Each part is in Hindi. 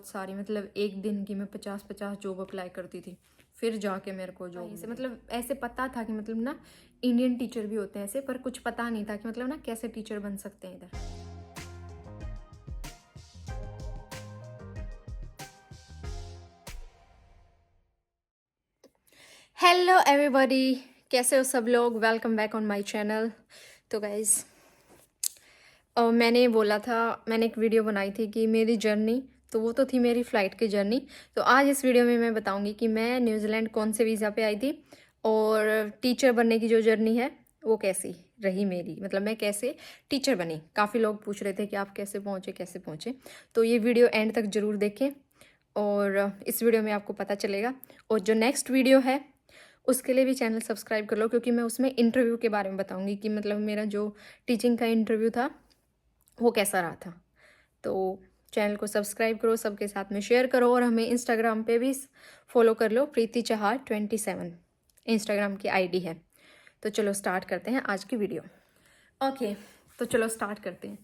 बहुत सारी, मतलब एक दिन की मैं 50-50 जॉब अप्लाई करती थी, फिर जाके मेरे को जॉब से, मतलब ऐसे पता था कि मतलब ना इंडियन टीचर भी होते हैं ऐसे, पर कुछ पता नहीं था कि मतलब ना कैसे टीचर बन सकते हैं इधर। हेलो एवरीबॉडी, कैसे हो सब लोग? Welcome back on my channel. तो गाइज़, मैंने बोला था, मैंने एक वीडियो बनाई थी कि मेरी जर्नी, तो वो तो थी मेरी फ़्लाइट की जर्नी। तो आज इस वीडियो में मैं बताऊंगी कि मैं न्यूजीलैंड कौन से वीज़ा पे आई थी और टीचर बनने की जो जर्नी है वो कैसी रही मेरी, मतलब मैं कैसे टीचर बनी। काफ़ी लोग पूछ रहे थे कि आप कैसे पहुँचे। तो ये वीडियो एंड तक ज़रूर देखें और इस वीडियो में आपको पता चलेगा। और जो नेक्स्ट वीडियो है उसके लिए भी चैनल सब्सक्राइब कर लो, क्योंकि मैं उसमें इंटरव्यू के बारे में बताऊंगी कि मतलब मेरा जो टीचिंग का इंटरव्यू था वो कैसा रहा था। तो चैनल को सब्सक्राइब करो, सबके साथ में शेयर करो और हमें इंस्टाग्राम पे भी फॉलो कर लो। प्रीति चहार 27 इंस्टाग्राम की आईडी है। तो चलो स्टार्ट करते हैं आज की वीडियो। ओके, तो चलो स्टार्ट करते हैं।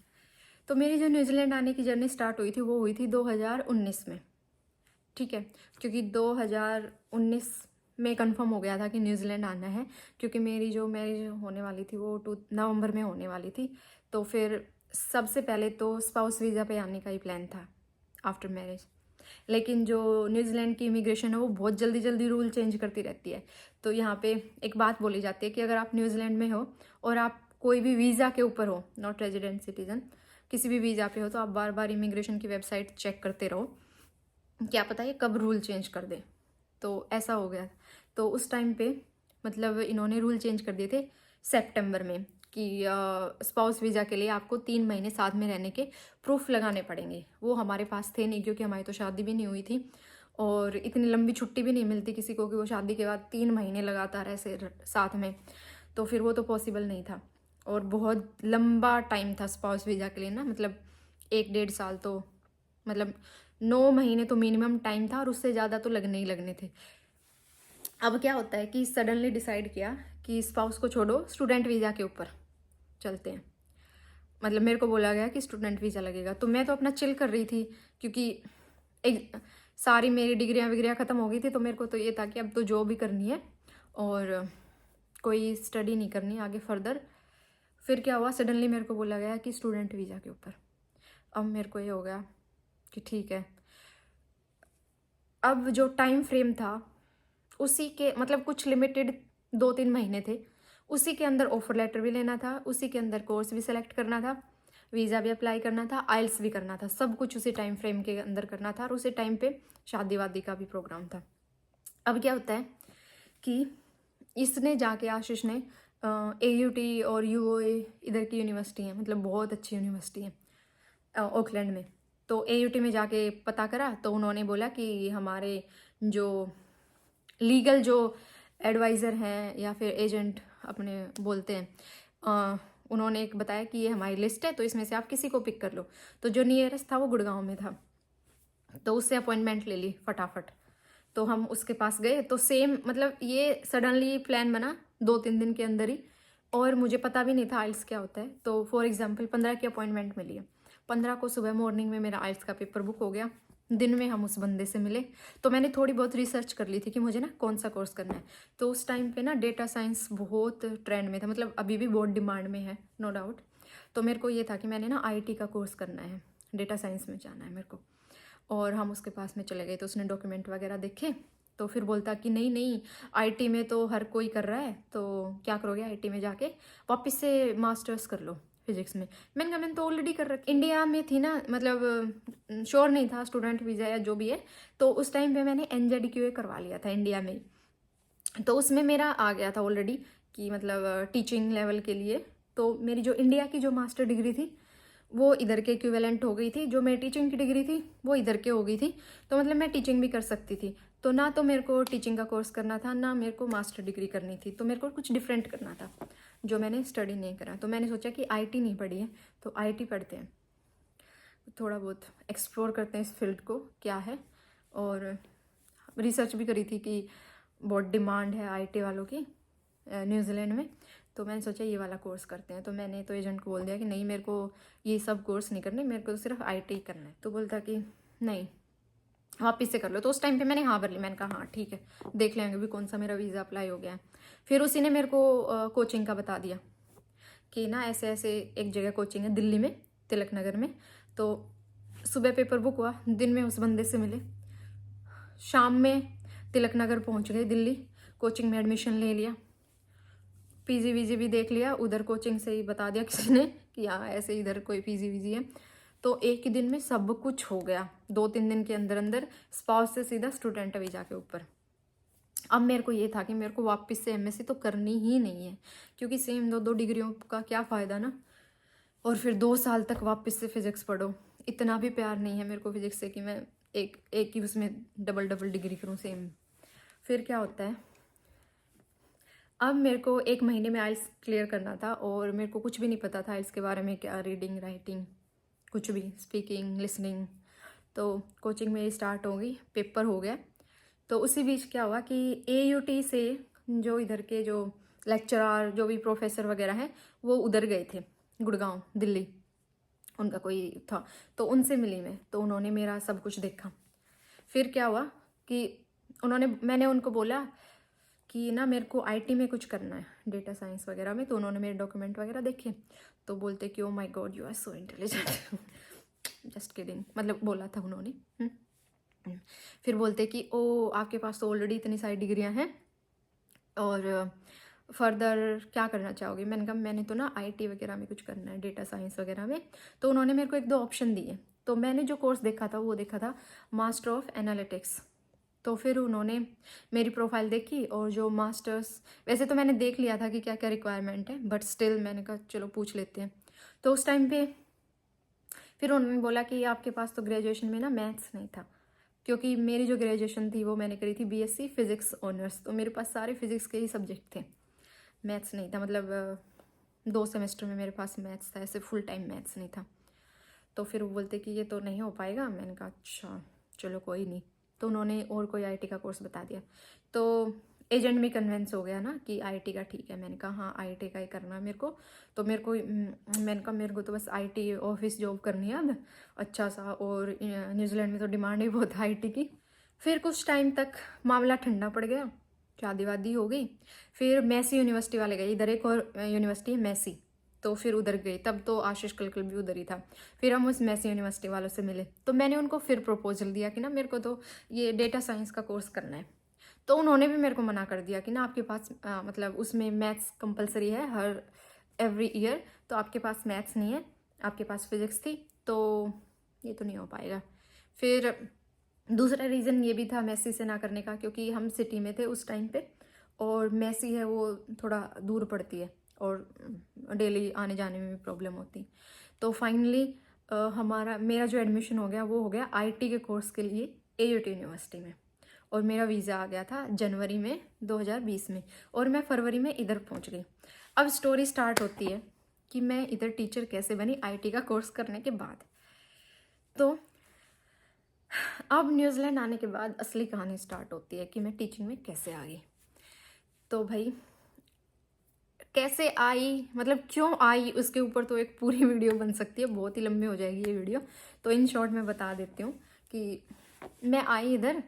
तो मेरी जो न्यूजीलैंड आने की जर्नी स्टार्ट हुई थी वो हुई थी 2019 में, ठीक है। क्योंकि 2019 में कंफर्म हो गया था कि न्यूजीलैंड आना है, क्योंकि मेरी जो मैरिज होने वाली थी वो नवंबर में होने वाली थी। तो फिर सबसे पहले तो स्पाउस वीज़ा पे आने का ही प्लान था आफ्टर मैरिज। लेकिन जो न्यूजीलैंड की इमिग्रेशन है वो बहुत जल्दी जल्दी रूल चेंज करती रहती है। तो यहाँ पे एक बात बोली जाती है कि अगर आप न्यूजीलैंड में हो और आप कोई भी वीज़ा के ऊपर हो, नॉट रेजिडेंट सिटीजन, किसी भी वीज़ा पे हो, तो आप बार बार इमिग्रेशन की वेबसाइट चेक करते रहो, क्या पता ये कब रूल चेंज कर दे। तो ऐसा हो गया। तो उस टाइम पे मतलब इन्होंने रूल चेंज कर दिए थे सितंबर में कि स्पाउस वीज़ा के लिए आपको 3 महीने साथ में रहने के प्रूफ लगाने पड़ेंगे। वो हमारे पास थे नहीं, क्योंकि हमारी तो शादी भी नहीं हुई थी और इतनी लंबी छुट्टी भी नहीं मिलती किसी को कि वो शादी के बाद 3 महीने लगातार ऐसे साथ में। तो फिर वो तो पॉसिबल नहीं था और बहुत लंबा टाइम था स्पाउस वीज़ा के लिए ना, मतलब 1-1.5 साल, तो मतलब 9 महीने तो मिनिमम टाइम था और उससे ज़्यादा तो लगने ही लगने थे। अब क्या होता है कि सडनली डिसाइड किया कि स्पाउस को छोड़ो, स्टूडेंट वीज़ा के ऊपर चलते हैं। मतलब मेरे को बोला गया कि स्टूडेंट वीज़ा लगेगा, तो मैं तो अपना चिल कर रही थी, क्योंकि एक सारी मेरी डिग्रियाँ विग्रियाँ ख़त्म हो गई थी। तो मेरे को तो ये था कि अब तो जॉब ही करनी है और कोई स्टडी नहीं करनी आगे फर्दर। फिर क्या हुआ, सडनली मेरे को बोला गया कि स्टूडेंट वीज़ा के ऊपर। अब मेरे को ये हो गया कि ठीक है। अब जो टाइम फ्रेम था उसी के, मतलब कुछ लिमिटेड 2-3 महीने थे, उसी के अंदर ऑफर लेटर भी लेना था, उसी के अंदर कोर्स भी सिलेक्ट करना था, वीज़ा भी अप्लाई करना था, आइल्स भी करना था, सब कुछ उसी टाइम फ्रेम के अंदर करना था और उसी टाइम पे शादी वादी का भी प्रोग्राम था। अब क्या होता है कि इसने जाके, आशीष ने, AUT और UOA इधर की यूनिवर्सिटी है, मतलब बहुत अच्छी यूनिवर्सिटी है ऑकलैंड में। तो AUT में जाके पता करा तो उन्होंने बोला कि हमारे जो लीगल जो एडवाइज़र हैं या फिर एजेंट अपने बोलते हैं, उन्होंने एक बताया कि ये हमारी लिस्ट है, तो इसमें से आप किसी को पिक कर लो। तो जो नियरेस्ट था वो गुड़गांव में था, तो उससे अपॉइंटमेंट ले ली फटाफट। तो हम उसके पास गए, तो सेम, मतलब ये सडनली प्लान बना 2-3 दिन के अंदर ही, और मुझे पता भी नहीं था आइल्स क्या होता है। तो फॉर एग्जांपल 15 की अपॉइंटमेंट मिली है, 15 को सुबह मॉर्निंग में मेरा आइल्स का पेपर बुक हो गया, दिन में हम उस बंदे से मिले। तो मैंने थोड़ी बहुत रिसर्च कर ली थी कि मुझे ना कौन सा कोर्स करना है। तो उस टाइम पे ना डेटा साइंस बहुत ट्रेंड में था, मतलब अभी भी बहुत डिमांड में है, नो डाउट। तो मेरे को ये था कि मैंने ना IT का कोर्स करना है, डेटा साइंस में जाना है मेरे को। और हम उसके पास में चले गए, तो उसने डॉक्यूमेंट वगैरह देखे, तो फिर बोलता कि नहीं नहीं, IT में तो हर कोई कर रहा है, तो क्या करोगे, IT में जाके वापस से मास्टर्स कर लो फिजिक्स में। मैंने कहा मैंने तो ऑलरेडी कर रखी, इंडिया में थी ना, मतलब श्योर नहीं था स्टूडेंट वीज़ा या जो भी है। तो उस टाइम पे मैंने NZQA करवा लिया था इंडिया में, तो उसमें मेरा आ गया था ऑलरेडी कि मतलब टीचिंग लेवल के लिए। तो मेरी जो इंडिया की जो मास्टर डिग्री थी वो इधर के इक्विवेलेंट हो गई थी, जो मेरी टीचिंग की डिग्री थी वो इधर के हो गई थी। तो मतलब मैं टीचिंग भी कर सकती थी। तो ना तो मेरे को टीचिंग का कोर्स करना था, ना मेरे को मास्टर डिग्री करनी थी, तो मेरे को कुछ डिफरेंट करना था जो मैंने स्टडी नहीं करा। तो मैंने सोचा कि IT नहीं पढ़ी है तो IT पढ़ते हैं, थोड़ा बहुत एक्सप्लोर करते हैं इस फील्ड को क्या है। और रिसर्च भी करी थी कि बहुत डिमांड है IT वालों की न्यूजीलैंड में। तो मैंने सोचा ये वाला कोर्स करते हैं। तो मैंने तो एजेंट को बोल दिया कि नहीं, मेरे को ये सब कोर्स नहीं करने, मेरे को तो सिर्फ IT करना है। तो बोलता कि नहीं, वापस से कर लो। तो उस टाइम पे मैंने हाँ भर ली, मैंने कहा हाँ ठीक है, देख लेंगे भी कौन सा मेरा वीज़ा अप्लाई हो गया है। फिर उसी ने मेरे को कोचिंग का बता दिया कि ना ऐसे ऐसे एक जगह कोचिंग है दिल्ली में, तिलक नगर में। तो सुबह पेपर बुक हुआ, दिन में उस बंदे से मिले, शाम में तिलक नगर पहुंच गए दिल्ली, कोचिंग में एडमिशन ले लिया, पीजी वीजी भी देख लिया, उधर कोचिंग से ही बता दिया किसी ने कि हाँ ऐसे इधर कोई पीजी वीजी है। तो एक ही दिन में सब कुछ हो गया, 2-3 दिन के अंदर अंदर स्पाउस से सीधा स्टूडेंट वीजा के ऊपर। अब मेरे को ये था कि मेरे को वापस से एमएससी तो करनी ही नहीं है, क्योंकि सेम 2-2 डिग्रियों का क्या फ़ायदा ना, और फिर 2 साल तक वापस से फिज़िक्स पढ़ो। इतना भी प्यार नहीं है मेरे को फिज़िक्स से कि मैं एक ही उसमें डबल डबल डिग्री करूँ सेम। फिर क्या होता है, अब मेरे को 1 महीने में आइल्स क्लियर करना था, और मेरे को कुछ भी नहीं पता था आइल्स के बारे में, क्या रीडिंग राइटिंग कुछ भी, स्पीकिंग लिसनिंग। तो कोचिंग मेरी स्टार्ट हो गई, पेपर हो गया। तो उसी बीच क्या हुआ कि एयूटी से जो इधर के जो लेक्चरर जो भी प्रोफेसर वगैरह हैं वो उधर गए थे, गुड़गांव दिल्ली, उनका कोई था। तो उनसे मिली मैं, तो उन्होंने मेरा सब कुछ देखा। फिर क्या हुआ कि मैंने उनको बोला कि ना मेरे को आईटी में कुछ करना है, डेटा साइंस वगैरह में। तो उन्होंने मेरे डॉक्यूमेंट वगैरह देखे, तो बोलते कि oh my god you are so intelligent, just kidding, मतलब बोला था उन्होंने। फिर बोलते कि ओ आपके पास तो ऑलरेडी इतनी सारी डिग्रियां हैं, और फर्दर क्या करना चाहोगे। मैंने कहा मैंने तो ना आईटी वगैरह में कुछ करना है, डेटा साइंस वगैरह में। तो उन्होंने मेरे को 1-2 ऑप्शन दिए। तो मैंने जो कोर्स देखा था वो देखा था मास्टर ऑफ एनालिटिक्स। तो फिर उन्होंने मेरी प्रोफाइल देखी, और जो मास्टर्स, वैसे तो मैंने देख लिया था कि क्या क्या रिक्वायरमेंट है, बट स्टिल मैंने कहा चलो पूछ लेते हैं। तो उस टाइम पे फिर उन्होंने बोला कि आपके पास तो ग्रेजुएशन में ना मैथ्स नहीं था, क्योंकि मेरी जो ग्रेजुएशन थी वो मैंने करी थी बीएससी फिज़िक्स ऑनर्स। तो मेरे पास सारे फिज़िक्स के ही सब्जेक्ट थे, मैथ्स नहीं था। मतलब 2 सेमेस्टर में मेरे पास मैथ्स था, ऐसे फुल टाइम मैथ्स नहीं था। तो फिर वो बोलते कि ये तो नहीं हो पाएगा। मैंने कहा अच्छा चलो कोई नहीं। तो उन्होंने और कोई आईटी का कोर्स बता दिया। तो एजेंट में कन्विंस हो गया ना कि आईटी का ठीक है। मैंने कहा हाँ आईटी का ही करना है मेरे को। तो मैंने कहा मेरे को तो बस आईटी ऑफिस जॉब करनी है अब अच्छा सा, और न्यूजीलैंड में तो डिमांड ही बहुत है आईटी की। फिर कुछ टाइम तक मामला ठंडा पड़ गया, शादी वादी हो गई। फिर मैसी यूनिवर्सिटी वाले गए, इधर एक और यूनिवर्सिटी है मैसी, तो फिर उधर गए। तब तो आशीष कलकल भी उधर ही था। फिर हम उस मैसी यूनिवर्सिटी वालों से मिले, तो मैंने उनको फिर प्रपोजल दिया कि ना मेरे को तो ये डेटा साइंस का कोर्स करना है। तो उन्होंने भी मेरे को मना कर दिया कि ना आपके पास मतलब उसमें मैथ्स कंपलसरी है हर एवरी ईयर, तो आपके पास मैथ्स नहीं है, आपके पास फिजिक्स थी, तो ये तो नहीं हो पाएगा। फिर दूसरा रीज़न ये भी था मैसी से ना करने का, क्योंकि हम सिटी में थे उस टाइम पे, और मैसी है वो थोड़ा दूर पड़ती है, और डेली आने जाने में भी प्रॉब्लम होती। तो फाइनली मेरा जो एडमिशन हो गया वो हो गया आईटी के कोर्स के लिए एयूटी यूनिवर्सिटी में, और मेरा वीज़ा आ गया था जनवरी में 2020 में, और मैं फरवरी में इधर पहुंच गई। अब स्टोरी स्टार्ट होती है कि मैं इधर टीचर कैसे बनी आईटी का कोर्स करने के बाद। तो अब न्यूजीलैंड आने के बाद असली कहानी स्टार्ट होती है कि मैं टीचिंग में कैसे आ गई। तो भाई कैसे आई, मतलब क्यों आई, उसके ऊपर तो एक पूरी वीडियो बन सकती है, बहुत ही लंबी हो जाएगी ये वीडियो। तो इन शॉर्ट में बता देती हूँ कि मैं आई इधर,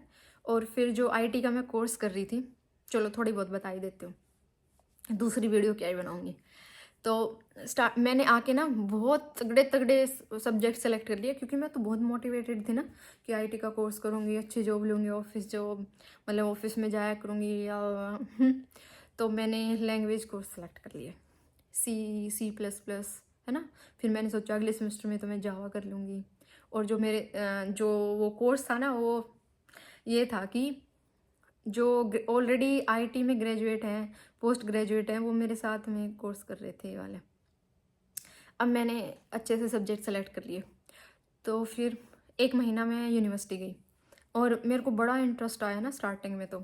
और फिर जो आईटी का मैं कोर्स कर रही थी, चलो थोड़ी बहुत बता ही देती हूँ, दूसरी वीडियो क्या ही बनाऊँगी। तो मैंने आके ना बहुत तगड़े तगड़े सब्जेक्ट सेलेक्ट कर लिए, क्योंकि मैं तो बहुत मोटिवेटेड थी ना कि आईटी का कोर्स करूँगी, अच्छी जॉब लूँगी, ऑफिस जॉब, मतलब ऑफिस में जाया करूँगी या तो मैंने लैंग्वेज कोर्स सेलेक्ट कर लिया, C++ है ना। फिर मैंने सोचा अगले सेमेस्टर में तो मैं जावा कर लूँगी। और जो मेरे जो वो कोर्स था ना, वो ये था कि जो ऑलरेडी आईटी में ग्रेजुएट हैं, पोस्ट ग्रेजुएट हैं, वो मेरे साथ में कोर्स कर रहे थे ये वाले। अब मैंने अच्छे से सब्जेक्ट सेलेक्ट कर लिए। तो फिर 1 महीना मैं यूनिवर्सिटी गई, और मेरे को बड़ा इंटरेस्ट आया ना स्टार्टिंग में, तो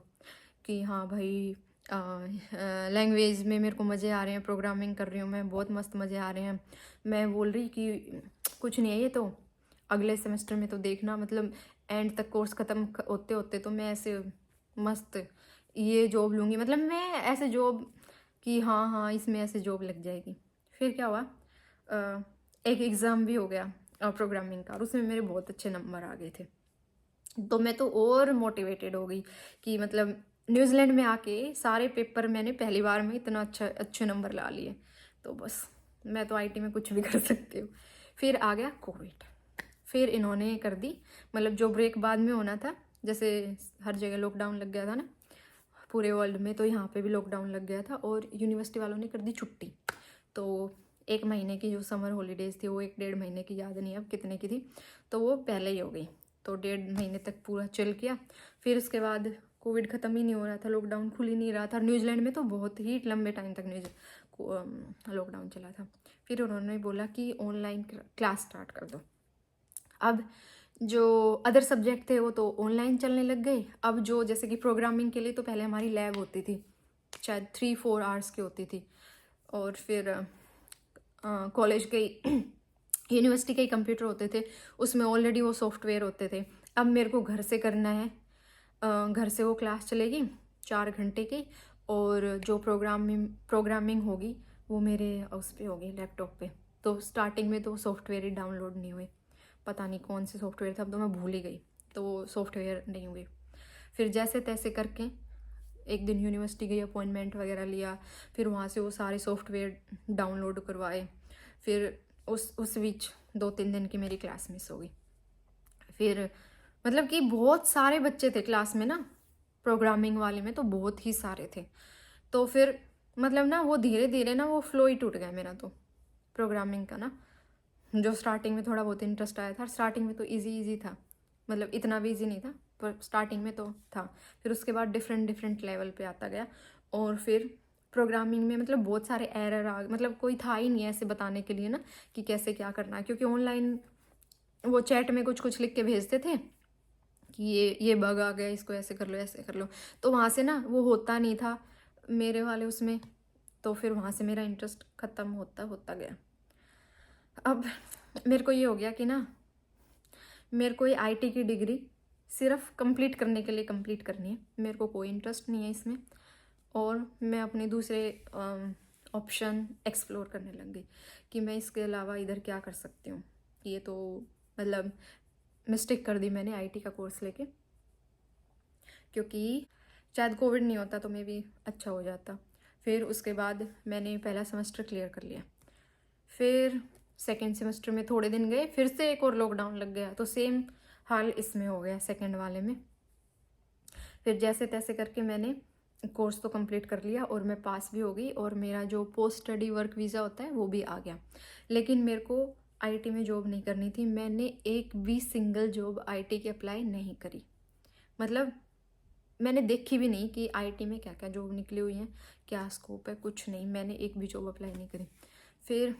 कि हाँ भाई लैंग्वेज में मेरे को मज़े आ रहे हैं, प्रोग्रामिंग कर रही हूँ मैं, बहुत मस्त मज़े आ रहे हैं। मैं बोल रही कि कुछ नहीं है ये तो, अगले सेमेस्टर में तो देखना, मतलब एंड तक कोर्स ख़त्म होते होते तो मैं ऐसे मस्त ये जॉब लूँगी, मतलब मैं ऐसे जॉब कि हाँ हाँ इसमें ऐसे जॉब लग जाएगी। फिर क्या हुआ, एक एग्ज़ाम भी हो गया प्रोग्रामिंग का, और उसमें मेरे बहुत अच्छे नंबर आ गए थे। तो मैं तो और मोटिवेटेड हो गई कि मतलब न्यूजीलैंड में आके सारे पेपर मैंने पहली बार में इतना अच्छे नंबर ला लिए। तो बस मैं तो आईटी में कुछ भी कर सकती हूँ। फिर आ गया कोविड, फिर इन्होंने कर दी मतलब जो ब्रेक बाद में होना था, जैसे हर जगह लॉकडाउन लग गया था ना पूरे वर्ल्ड में, तो यहाँ पे भी लॉकडाउन लग गया था और यूनिवर्सिटी वालों ने कर दी छुट्टी। तो 1 महीने की जो समर हॉलीडेज़ थी वो 1 डेढ़ महीने की, याद नहीं अब कितने की थी, तो वो पहले ही हो गई। तो 1.5 महीने तक पूरा चिल किया। फिर उसके बाद कोविड ख़त्म ही नहीं हो रहा था, लॉकडाउन खुल ही नहीं रहा था। न्यूजीलैंड में तो बहुत ही लंबे टाइम तक लॉकडाउन चला था। फिर उन्होंने बोला कि ऑनलाइन क्लास स्टार्ट कर दो। अब जो अदर सब्जेक्ट थे वो तो ऑनलाइन चलने लग गए। अब जो जैसे कि प्रोग्रामिंग के लिए तो पहले हमारी लैब होती थी, शायद 3-4 आवर्स की होती थी, और फिर कॉलेज के यूनिवर्सिटी के ही कंप्यूटर होते थे, उसमें ऑलरेडी वो सॉफ्टवेयर होते थे। अब मेरे को घर से करना है, घर से वो क्लास चलेगी 4 घंटे की, और जो प्रोग्रामिंग होगी वो मेरे उस पर होगी, लैपटॉप पे। तो स्टार्टिंग में तो सॉफ्टवेयर ही डाउनलोड नहीं हुए, पता नहीं कौन से सॉफ्टवेयर था, अब तो मैं भूल ही गई, तो वो सॉफ्टवेयर नहीं हुई। फिर जैसे तैसे करके एक दिन यूनिवर्सिटी गई, अपॉइंटमेंट वगैरह लिया, फिर वहाँ से वो सारे सॉफ्टवेयर डाउनलोड करवाए। फिर उस बीच 2-3 दिन की मेरी क्लास मिस हो गई। फिर मतलब कि बहुत सारे बच्चे थे क्लास में ना, प्रोग्रामिंग वाले में तो बहुत ही सारे थे। तो फिर मतलब ना वो धीरे धीरे ना वो फ्लो ही टूट गया मेरा तो प्रोग्रामिंग का ना। जो स्टार्टिंग में थोड़ा बहुत इंटरेस्ट आया था, स्टार्टिंग में तो इजी था, मतलब इतना भी इजी नहीं था पर स्टार्टिंग में तो था। फिर उसके बाद डिफरेंट लेवल पे आता गया, और फिर प्रोग्रामिंग में मतलब बहुत सारे एरर आ, मतलब कोई था ही नहीं ऐसे बताने के लिए ना कि कैसे क्या करना है, क्योंकि ऑनलाइन वो चैट में कुछ कुछ लिख के भेजते थे कि ये बग आ गया, इसको ऐसे कर लो ऐसे कर लो, तो वहाँ से ना वो होता नहीं था मेरे वाले उसमें। तो फिर वहाँ से मेरा इंटरेस्ट ख़त्म होता होता गया। अब मेरे को ये हो गया कि ना मेरे को ये आईटी की डिग्री सिर्फ कंप्लीट करने के लिए कंप्लीट करनी है, मेरे को कोई इंटरेस्ट नहीं है इसमें, और मैं अपने दूसरे ऑप्शन एक्सप्लोर करने लग गई कि मैं इसके अलावा इधर क्या कर सकती हूँ। ये तो मतलब मिस्टेक कर दी मैंने आईटी का कोर्स लेके, क्योंकि शायद कोविड नहीं होता तो मे भी अच्छा हो जाता। फिर उसके बाद मैंने पहला सेमेस्टर क्लियर कर लिया। फिर सेकेंड सेमेस्टर में थोड़े दिन गए, फिर से एक और लॉकडाउन लग गया, तो सेम हाल इसमें हो गया सेकेंड वाले में। फिर जैसे तैसे करके मैंने कोर्स तो कंप्लीट कर लिया और मैं पास भी हो गई, और मेरा जो पोस्ट स्टडी वर्क वीज़ा होता है वो भी आ गया। लेकिन मेरे को आईटी में जॉब नहीं करनी थी, मैंने एक भी सिंगल जॉब आईटी की अप्लाई नहीं करी। मतलब मैंने देखी भी नहीं कि आईटी में क्या क्या जॉब निकली हुई हैं, क्या स्कोप है, कुछ नहीं, मैंने एक भी जॉब अप्लाई नहीं करी। फिर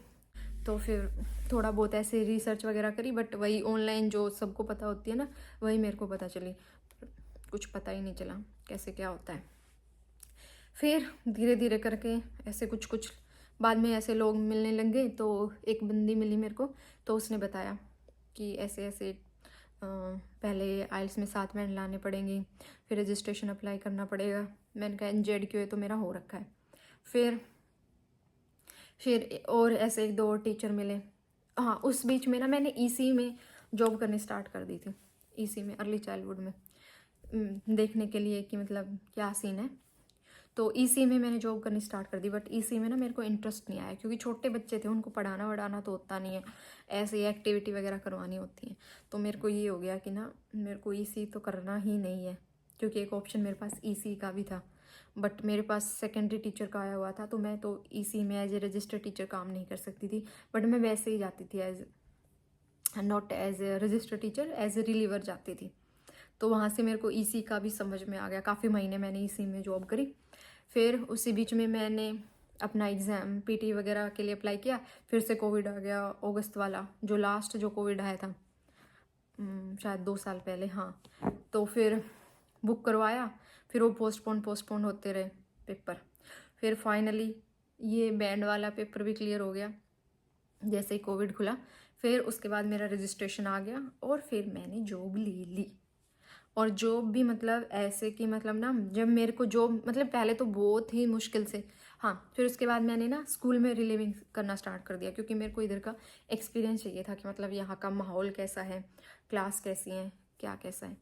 थोड़ा बहुत ऐसे रिसर्च वगैरह करी, बट वही ऑनलाइन जो सबको पता होती है ना, वही मेरे को पता चली, कुछ पता ही नहीं चला कैसे क्या होता है। फिर धीरे धीरे करके ऐसे कुछ कुछ बाद में ऐसे लोग मिलने लग गए, तो एक बंदी मिली मेरे को, तो उसने बताया कि ऐसे ऐसे पहले आइल्स में 7 बैंड लाने पड़ेंगे, फिर रजिस्ट्रेशन अप्लाई करना पड़ेगा। मैंने कहा NJDQA तो मेरा हो रखा है। फिर और ऐसे 1-2 और टीचर मिले। हाँ, उस बीच में ना मैंने ईसी में जॉब करनी स्टार्ट कर दी थी, ईसी में अर्ली चाइल्डहुड में, देखने के लिए कि मतलब क्या सीन है। तो ईसी में मैंने जॉब करनी स्टार्ट कर दी, बट ईसी में ना मेरे को इंटरेस्ट नहीं आया, क्योंकि छोटे बच्चे थे, उनको पढ़ाना वढ़ाना तो होता नहीं है, ऐसे ही एक्टिविटी वगैरह करवानी होती है। तो मेरे को ये हो गया कि ना मेरे को ईसी तो करना ही नहीं है, क्योंकि एक ऑप्शन मेरे पास ईसी का भी था, बट मेरे पास सेकेंडरी टीचर का आया हुआ था, तो मैं तो ईसी में एज ए रजिस्टर्ड टीचर काम नहीं कर सकती थी। बट मैं वैसे ही जाती थी as not as a registered teacher, as a reliever जाती थी। तो वहाँ से मेरे को ईसी का भी समझ में आ गया, काफ़ी महीने मैंने ईसी में जॉब करी। फिर उसी बीच में मैंने अपना एग्ज़ाम पीटी वगैरह के लिए अप्लाई किया, फिर से कोविड आ गया, अगस्त वाला जो लास्ट जो कोविड आया था, शायद 2 साल पहले, हाँ। तो फिर बुक करवाया, फिर वो पोस्टपोन होते रहे पेपर। फिर फाइनली ये बैंड वाला पेपर भी क्लियर हो गया जैसे ही कोविड खुला। फिर उसके बाद मेरा रजिस्ट्रेशन आ गया, और फिर मैंने जॉब ले ली। और जॉब भी मतलब ऐसे कि मतलब ना, जब मेरे को जॉब मतलब पहले तो बहुत ही मुश्किल से, हाँ, फिर उसके बाद मैंने ना स्कूल में रिलीविंग करना स्टार्ट कर दिया, क्योंकि मेरे को इधर का एक्सपीरियंस चाहिए था कि मतलब यहाँ का माहौल कैसा है, क्लास कैसी है, क्या कैसा है।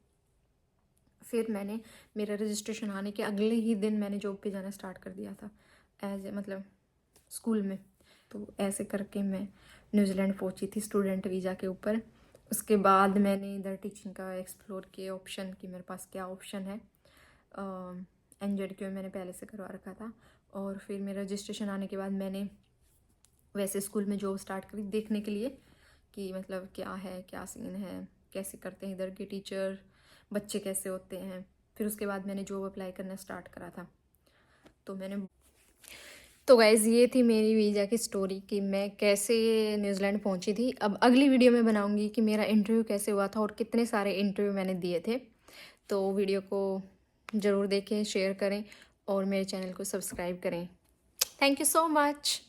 फिर मैंने मेरा रजिस्ट्रेशन आने के अगले ही दिन मैंने जॉब पे जाना स्टार्ट कर दिया था, एज ए मतलब स्कूल में। तो ऐसे करके मैं न्यूजीलैंड पहुंची थी स्टूडेंट वीज़ा के ऊपर। उसके बाद मैंने इधर टीचिंग का एक्सप्लोर किया ऑप्शन कि मेरे पास क्या ऑप्शन है। NZQ में मैंने पहले से करवा रखा था, और फिर मेरा रजिस्ट्रेशन आने के बाद मैंने वैसे स्कूल में जॉब स्टार्ट करी देखने के लिए कि मतलब क्या है, क्या सीन है, कैसे करते हैं इधर के टीचर, बच्चे कैसे होते हैं। फिर उसके बाद मैंने जॉब अप्लाई करना स्टार्ट करा था। तो गाइज़ ये थी मेरी वीज़ा की स्टोरी कि मैं कैसे न्यूजीलैंड पहुंची थी। अब अगली वीडियो में बनाऊंगी कि मेरा इंटरव्यू कैसे हुआ था और कितने सारे इंटरव्यू मैंने दिए थे। तो वीडियो को ज़रूर देखें, शेयर करें और मेरे चैनल को सब्सक्राइब करें। Thank you so much.